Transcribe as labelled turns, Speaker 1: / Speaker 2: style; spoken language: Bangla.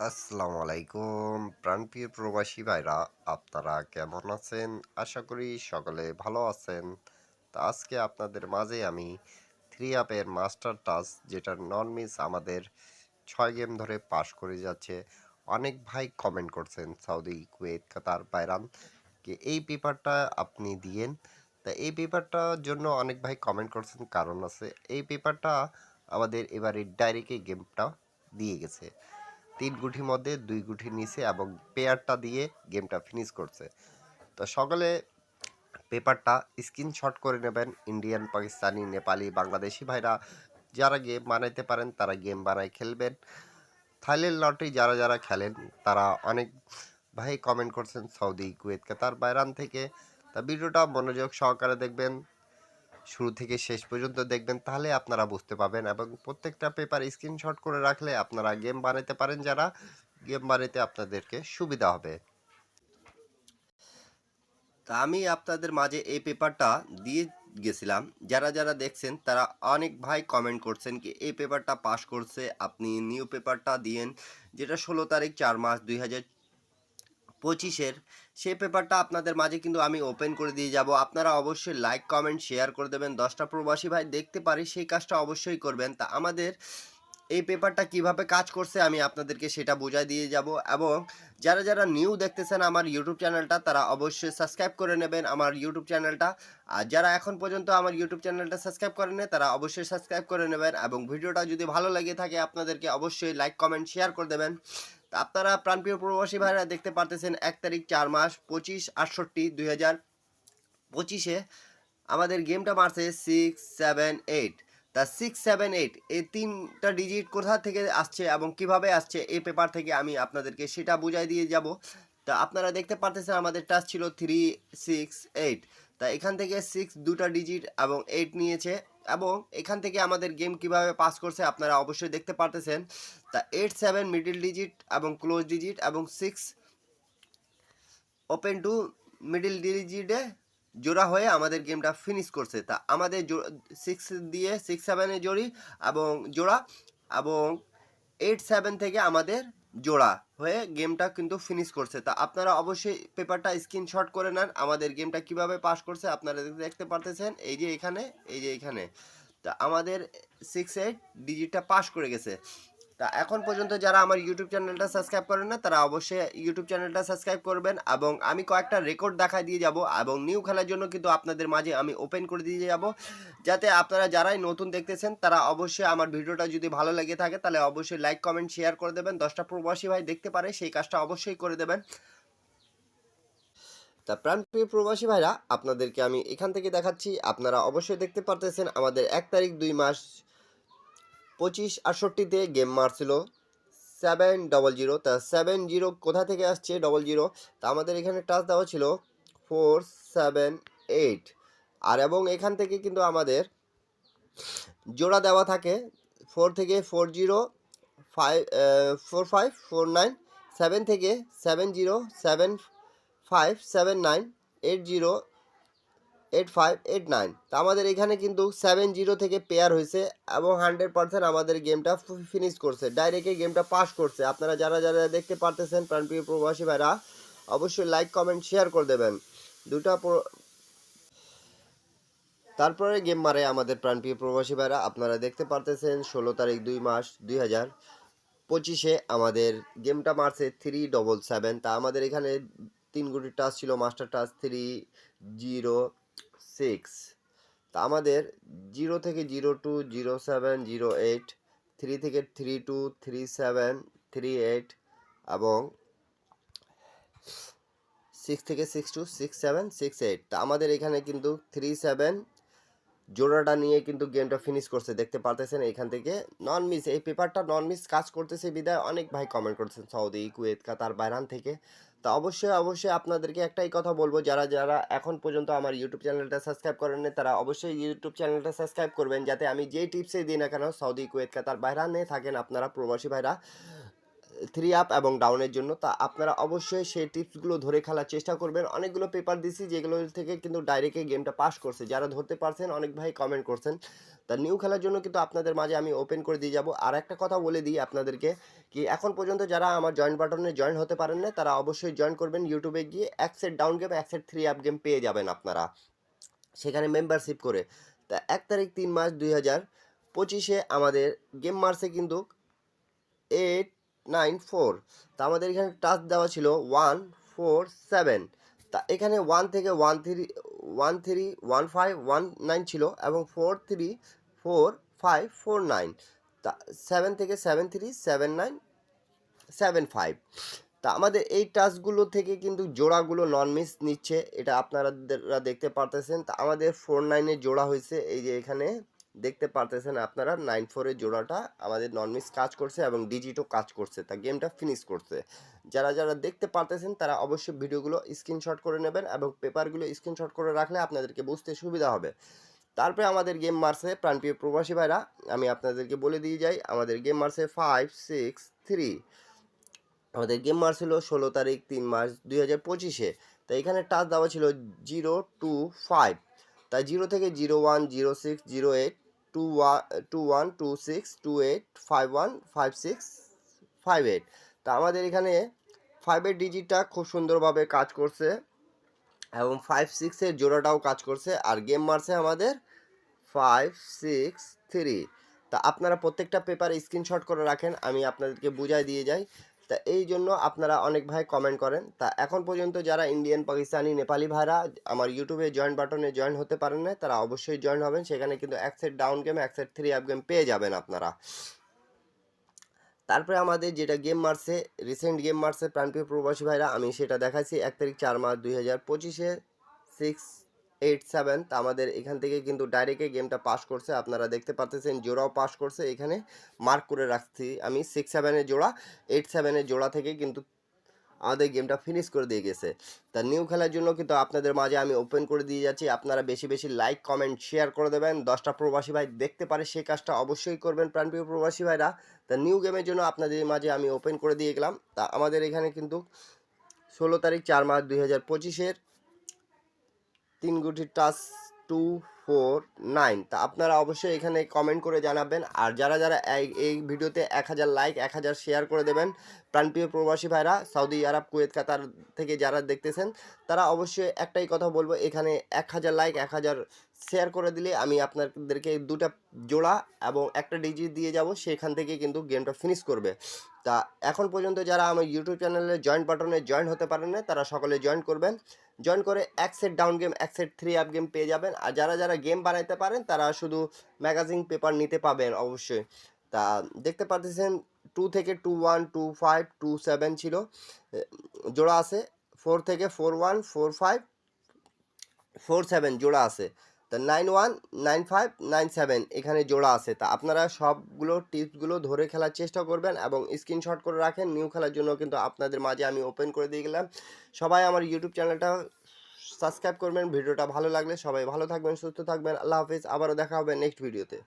Speaker 1: আসসালামু আলাইকুম প্রাণপ্রিয় প্রবাসী ভাইরা, আপনারা কেমন আছেন? আশা করি সকলে ভালো আছেন। তো আজকে আপনাদের মাঝে আমি থ্রি আপের মাস্টার টাচ, যেটা নন মিস আমাদের 6 গেম ধরে পাস করে যাচ্ছে। অনেক ভাই কমেন্ট করছেন সৌদি, কুয়েত, কাতার, বাইরান এই পেপারটা আপনি দিয়েন। তা এই পেপারটার জন্য অনেক ভাই কমেন্ট করছেন, কারণ আছে। এই পেপারটা আমাদের এবারে ডাইরেক্ট গেমটা দিয়ে গেছে। 3 গুঠির মধ্যে 2 গুঠি নিছে এবং পেয়ারটা দিয়ে গেমটা ফিনিশ করছে। তো সকলে পেপারটা স্ক্রিনশট করে নেবেন। ইন্ডিয়ান, পাকিস্তানি, নেপালি, বাংলাদেশি ভাইরা যারা গেম বানাইতে পারেন তারা গেম বানায় খেলবেন। থাইল্যান্ড লটারি যারা যারা খেলেন তারা অনেক ভাই কমেন্ট করছেন সৌদি, কুয়েত, কাতার, বাইরান থেকে। তা ভিডিওটা মনোযোগ সহকারে দেখবেন, শুরু থেকে শেষ পর্যন্ত দেখবেন, তাহলে আপনারা বুঝতে পারবেন। এবং প্রত্যেকটা পেপার স্ক্রিনশট করে রাখলে আপনারা গেম বানাতে পারেন, যারা গেম বানাতে আপনাদেরকে সুবিধা হবে। তা আমি আপনাদের মাঝে এই পেপারটা দিয়ে গেছিলাম। যারা যারা দেখছেন তারা অনেক ভাই কমেন্ট করছেন কি এই পেপারটা পাস করছে, আপনি নিউ পেপারটা দিয়েন, যেটা 16 তারিখ 4 মাস 2025-এর। সেই পেপারটা আপনাদের মাঝে কিন্তু আমি ওপেন করে দিয়ে যাব। আপনারা অবশ্যই লাইক, কমেন্ট, শেয়ার করে দেবেন। 10টা প্রবাসী ভাই দেখতে পারি সেই কাজটা অবশ্যই করবেন। তা আমাদের এই পেপারটা কিভাবে কাজ করছে আমি আপনাদেরকে সেটা বোঝাই দিয়ে যাব। এবং যারা যারা নিউ দেখতেছেন আমার ইউটিউব চ্যানেলটা, তারা অবশ্যই সাবস্ক্রাইব করে নেবেন আমার ইউটিউব চ্যানেলটা। আর যারা এখন পর্যন্ত আমার ইউটিউব চ্যানেলটা সাবস্ক্রাইব করেন না, তারা অবশ্যই সাবস্ক্রাইব করে নেবেন। এবং ভিডিওটা যদি ভালো লেগে থাকে আপনাদেরকে অবশ্যই লাইক, কমেন্ট, শেয়ার করে দেবেন। তা আপনারা প্রাণপ্রিয় প্রবাসী ভাইরা দেখতে পারতেছেন 1 তারিখ 4 মাস 25/68/2025-এ আমাদের গেমটা মারছে 678। তা 678 এই 3টা ডিজিট কোথা থেকে আসছে এবং কিভাবে আসছে এই পেপার থেকে আমি আপনাদেরকে সেটা বুঝাই দিয়ে যাব। তা আপনারা দেখতে পারতেছেন আমাদের টাচ ছিল 368। তা এখান থেকে 2টা ডিজিট এবং 8 নিয়েছে। এবং এখান থেকে আমাদের গেম কিভাবে পাস করছে আপনারা অবশ্যই দেখতে পারতেছেন। তা 8 7 মিডল ডিজিট এবং ক্লোজ ডিজিট এবং 6 ওপেন টু মিডল ডিজিটে জোড়া হয়ে আমাদের গেমটা ফিনিশ করছে। তা আমাদের 6 দিয়ে 6 7-এ জড়ি এবং জোড়া, এবং 8 7 থেকে আমাদের জোড়া হয়ে গেমটা কিন্তু ফিনিশ করছে। তা আপনারা অবশ্যই পেপারটা স্ক্রিনশট করে নেন। আমাদের গেমটা কিভাবে পাস করছে আপনারা দেখতে পারতেছেন, এই যে এখানে, এই যে এখানে। তা আমাদের 6 8 ডিজিটটা পাস করে গেছে। তা এখন পর্যন্ত যারা আমার ইউটিউব চ্যানেলটা সাবস্ক্রাইব করেন না, তারা অবশ্যই ইউটিউব চ্যানেলটা সাবস্ক্রাইব করবেন। এবং আমি কয়েকটা রেকর্ড দেখাই দিয়ে যাব এবং নিউ খেলার জন্য কিন্তু আপনাদের মাঝে আমি ওপেন করে দিয়ে যাব, যাতে আপনারা যারাই নতুন দেখতেছেন তারা অবশ্যই আমার ভিডিওটা যদি ভালো লেগে থাকে তাহলে অবশ্যই লাইক, কমেন্ট, শেয়ার করে দেবেন। 10টা প্রবাসী ভাই দেখতে পারে সেই কাজটা অবশ্যই করে দেবেন। তা প্রাণপ্রিয় প্রবাসী ভাইরা আপনাদেরকে আমি এখান থেকে দেখাচ্ছি, আপনারা অবশ্যই দেখতে পারতেছেন আমাদের 1 তারিখ 2 মাস 25/68-তে গেম মারছিল 700। তা 70 কোথা থেকে আসছে 00? তা আমাদের এখানে টাচ দেওয়া ছিল 478। আর এবং এখান থেকে কিন্তু আমাদের জোড়া দেওয়া থাকে 4 থেকে 40 5 45 49, 7 থেকে 70 75 79 80 85 89। তা আমাদের এখানে কিন্তু 70 থেকে পেয়ার হয়েছে এবং 100% আমাদের গেমটা ফিনিশ করছে, ডাইরেক্টে গেমটা পাস করছে। আপনারা যারা যারা দেখতে পারতেছেন প্রাণপ্রিয় প্রবাসী ভাইরা অবশ্যই লাইক, কমেন্ট, শেয়ার করে দেবেন। দুটা তারপরে গেম মারে আমাদের প্রাণপ্রিয় প্রবাসী ভাইরা, আপনারা দেখতে পারতেছেন 16 তারিখ 2 মাস 2025-এ আমাদের গেমটা মারছে 377। তা আমাদের এখানে 3 গুটির টাচ ছিল মাস্টার টাচ 306। তা আমাদের 0 থেকে 02 07 08, 3 থেকে 32 37 38 এবং 6 থেকে 62 67 68। তা আমাদের এখানে কিন্তু 37 জোড়াটা নিয়ে কিন্তু গেমটা ফিনিশ করছে, দেখতে পারতেছেন। এখান থেকে নন মিস এই পেপারটা নন মিস কাজ করতেছে বিদায় অনেক ভাই কমেন্ট করছেন সৌদি, কুয়েত, কাতার, বাইরান থেকে। তো অবশ্যই অবশ্যই আপনাদেরকে একটাই কথা বলবো, যারা যারা এখন পর্যন্ত আমার ইউটিউব চ্যানেলটা সাবস্ক্রাইব করেননি তারা অবশ্যই ইউটিউব চ্যানেলটা সাবস্ক্রাইব করবেন, যাতে আমি যেই টিপসই দিই না কেন, সৌদি, কুয়েত, কাতার, বাইরানে থাকেন আপনারা প্রবাসী ভাইরা,
Speaker 2: থ্রি আপ এবং ডাউনের জন্য। তা আপনারা অবশ্যই সেই টিপসগুলো ধরে খেলার চেষ্টা করবেন। অনেকগুলো পেপার দিছি যেগুলো থেকে কিন্তু ডাইরেক্টই গেমটা পাস করছে। যারা ধরতে পারছেন অনেক ভাই কমেন্ট করছেন। তা নিউ খেলার জন্য কিন্তু আপনাদের মাঝে আমি ওপেন করে দিয়ে যাব। আর একটা কথা বলে দিই আপনাদেরকে, কি এখন পর্যন্ত যারা আমার জয়েন বাটনে জয়েন হতে পারেন না তারা অবশ্যই জয়েন করবেন। ইউটিউবে গিয়ে এক সেট ডাউন গেম, এক সেট থ্রি আপ গেম পেয়ে যাবেন আপনারা সেখানে মেম্বারশিপ করে। তা 1 তারিখ 3 মার্চ 2025 আমাদের গেম মার্সে কিন্তু 894। তা আমাদের এখানে টাচ দেওয়া ছিল 147। তা এখানে 1 থেকে 1 3 1 5 1 9 ছিল এবং 4 3 4 5 4 9। তা 7 থেকে 7 3 7 9 7 5। তা আমাদের এই টাচগুলো থেকে কিন্তু জোড়াগুলো নন মিস নিচ্ছে, এটা আপনারা দেখতে পারতেছেন। তা আমাদের 4 9 জোড়া হয়েছে, এই যে এখানে দেখতে পারতেছেন আপনারা 9 4 জোড়াটা আমাদের নন মিস কাজ করছে এবং ডিজিটও কাজ করছে, তা গেমটা ফিনিশ করছে। যারা যারা দেখতে পারতেছেন তারা অবশ্যই ভিডিওগুলো স্ক্রিনশট করে নেবেন এবং পেপারগুলো স্ক্রিনশট করে রাখলে আপনাদেরকে বুঝতে সুবিধা হবে। তারপরে আমাদের গেম মারছে প্রাণপ্রিয় প্রবাসী ভাইরা, আমি আপনাদেরকে বলে দিয়ে যাই আমাদের গেম মারছে 5 6 3। আমাদের গেম মার ছিল 16 তারিখ 3 মার্চ 2025। তা এখানে টাচ দেওয়া ছিল 0 2 5। তাই 0 থেকে 0 1 0 6 0 8 2 1 2 6 2 8 5 1 5 6 5 8। তা আমাদের এখানে 5-এর ডিজিটটা খুব সুন্দরভাবে কাজ করছে এবং 5 6-এর জোড়াটাও কাজ করছে। আর গেম মারছে আমাদের 5 6 3। তা আপনারা প্রত্যেকটা পেপার স্ক্রিনশট করে রাখেন, আমি আপনাদেরকে বুঝাই দিয়ে যাই। তা এই জন্য আপনারা অনেক ভাই কমেন্ট করেন। তা এখন পর্যন্ত যারা ইন্ডিয়ান, পাকিস্তানি, নেপালি ভাইরা আমার ইউটিউবে জয়েন বাটনে জয়েন হতে পারেন না তারা অবশ্যই জয়েন হবেন। সেখানে কিন্তু এক সেট ডাউন গেম, এক সেট থ্রি আপ গেম পেয়ে যাবেন আপনারা। তারপরে আমাদের যেটা গেম মারছে, রিসেন্ট গেম মারছে প্রাণপ্রিয় প্রবাসী ভাইরা, আমি সেটা দেখাচ্ছি 1 তারিখ 4 মার্চ 2025 687। তা আমাদের এখান থেকে কিন্তু ডাইরেক্টে গেমটা পাস করছে, আপনারা দেখতে পাচ্ছেন জোড়াও পাস করছে। এখানে মার্ক করে রাখছি আমি 6 7-এর জোড়া, 8 7-এর জোড়া থেকে কিন্তু আমাদের গেমটা ফিনিশ করে দিয়ে গেছে। তা নিউ খেলার জন্য কিন্তু আপনাদের মাঝে আমি ওপেন করে দিয়ে যাচ্ছি, আপনারা বেশি বেশি লাইক কমেন্ট শেয়ার করে দেবেন, 10টা প্রবাসী ভাই দেখতে পারে সেই কাজটা অবশ্যই করবেন প্রাণপ্রিয় প্রবাসী ভাইরা। তা নিউ গেমের জন্য আপনাদের মাঝে আমি ওপেন করে দিয়ে গেলাম। তা আমাদের এখানে কিন্তু 16 তারিখ 4 মার্চ 2025 তিন গুটি টাচ 2 4 9। তা আপনারা অবশ্যই এখানে কমেন্ট করে জানাবেন। আর যারা যারা এই ভিডিওতে 1000 লাইক 1000 শেয়ার করে দেবেন প্রাণপ্রিয় প্রবাসী ভাইরা, সৌদি আরব, কুয়েত, কাতার থেকে যারা দেখতেছেন তারা অবশ্যই একটাই কথা বলবো, এখানে 1000 লাইক 1000 শেয়ার করে দিলে আমি আপনাদেরকে দুটা জোড়া এবং একটা ডিজিট দিয়ে যাব, সেখান থেকে কিন্তু গেমটা ফিনিশ করবে। তা এখন পর্যন্ত যারা আমার ইউটিউব চ্যানেলে জয়েন বাটনে জয়েন হতে পারেন না তারা সকলে জয়েন করবেন। জয়েন করে এক সেট ডাউন গেম, এক সেট থ্রি আপ গেম পেয়ে যাবেন। আর যারা যারা গেম বানাইতে পারেন তারা শুধু ম্যাগাজিন পেপার নিতে পাবেন অবশ্যই। তা দেখতে পাচ্ছেন 2 থেকে 2 1 2 5 2 7 ছিল জোড়া আছে, 4 থেকে 4 1 4 5 4 7 জোড়া আছে। তা 9 1 9 5 9 7 এখানে জোড়া আছে। তা আপনারা সবগুলো টিপসগুলো ধরে খেলার চেষ্টা করবেন এবং স্ক্রিনশট করে রাখেন। নিউ খেলার জন্য কিন্তু আপনাদের মাঝে আমি ওপেন করে দিয়ে গেলাম। সবাই আমার ইউটিউব চ্যানেলটা সাবস্ক্রাইব করবেন। ভিডিওটা ভালো লাগলে সবাই ভালো থাকবেন, সুস্থ থাকবেন। আল্লাহ হাফিজ, আবারও দেখা হবে নেক্সট ভিডিওতে।